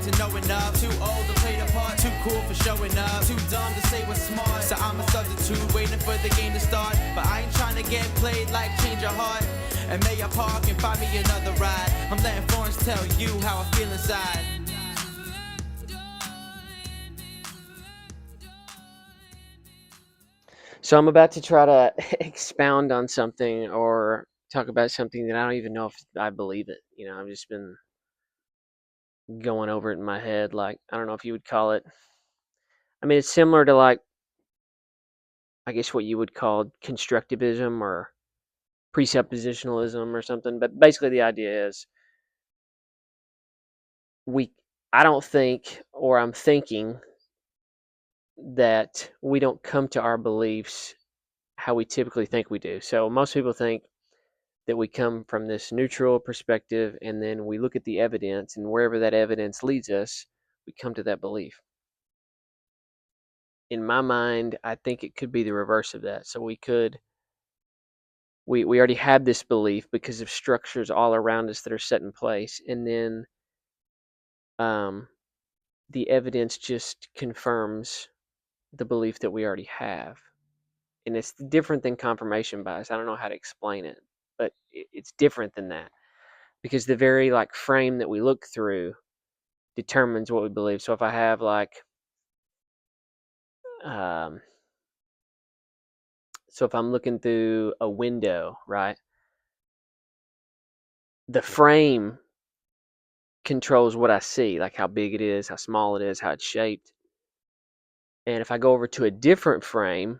to know enough. Too old to play the part, too cool for showing up. Too dumb to say what's smart, so I'm a substitute waiting for the game to start. But I ain't trying to get played like change your heart. And may I park and find me another ride. I'm letting Florence tell you how I feel inside. So I'm about to try to expound on something or talk about something that I don't even know if I believe it. I've just been going over it in my head. Like, I don't know if you would call it. I mean, it's similar to, like, I guess what you would call constructivism or presuppositionalism or something. But basically, the idea is I don't think, or I'm thinking that we don't come to our beliefs how we typically think we do. So most people think that we come from this neutral perspective, and then we look at the evidence, and wherever that evidence leads us, we come to that belief. In my mind, I think it could be the reverse of that. So we already have this belief because of structures all around us that are set in place, and then the evidence just confirms the belief that we already have. And it's different than confirmation bias. I don't know how to explain it, but it's different than that, because the very, like, frame that we look through determines what we believe. So if I have, like, so if I'm looking through a window, right, the frame controls what I see, like how big it is, how small it is, how it's shaped. And if I go over to a different frame,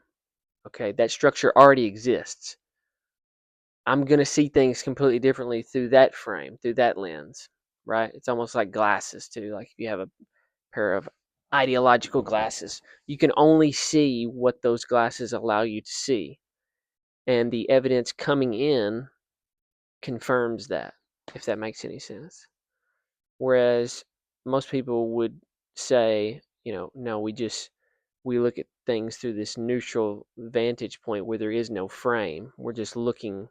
okay, that structure already exists. I'm going to see things completely differently through that frame, through that lens, right? It's almost like glasses, too. Like, if you have a pair of ideological glasses, you can only see what those glasses allow you to see. And the evidence coming in confirms that, if that makes any sense. Whereas most people would say, no, we look at things through this neutral vantage point where there is no frame. We're just looking,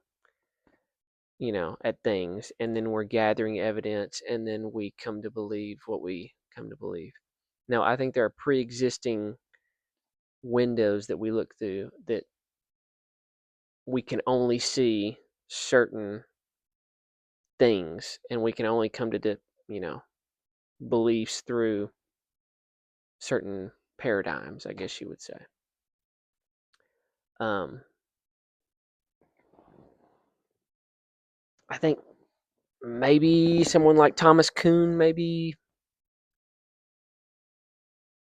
at things, and then we're gathering evidence, and then we come to believe what we come to believe. Now, I think there are pre-existing windows that we look through that we can only see certain things, and we can only come to beliefs through certain paradigms, I guess you would say. I think maybe someone like Thomas Kuhn maybe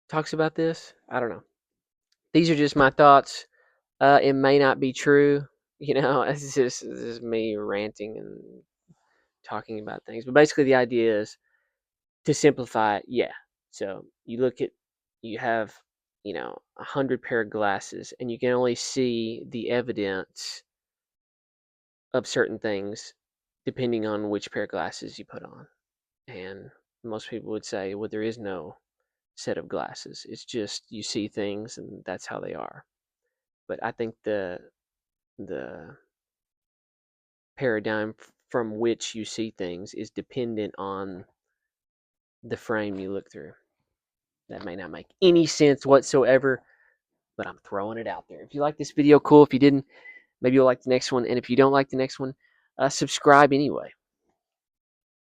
talks about this. I don't know. These are just my thoughts. It may not be true. This is me ranting and talking about things. But basically, the idea is, to simplify it, yeah. So you have, 100 pair of glasses, and you can only see the evidence of certain things depending on which pair of glasses you put on. And most people would say, well, there is no set of glasses. It's just you see things, and that's how they are. But I think the paradigm from which you see things is dependent on the frame you look through. That may not make any sense whatsoever, but I'm throwing it out there. If you like this video, cool. If you didn't, maybe you'll like the next one. And if you don't like the next one, subscribe anyway.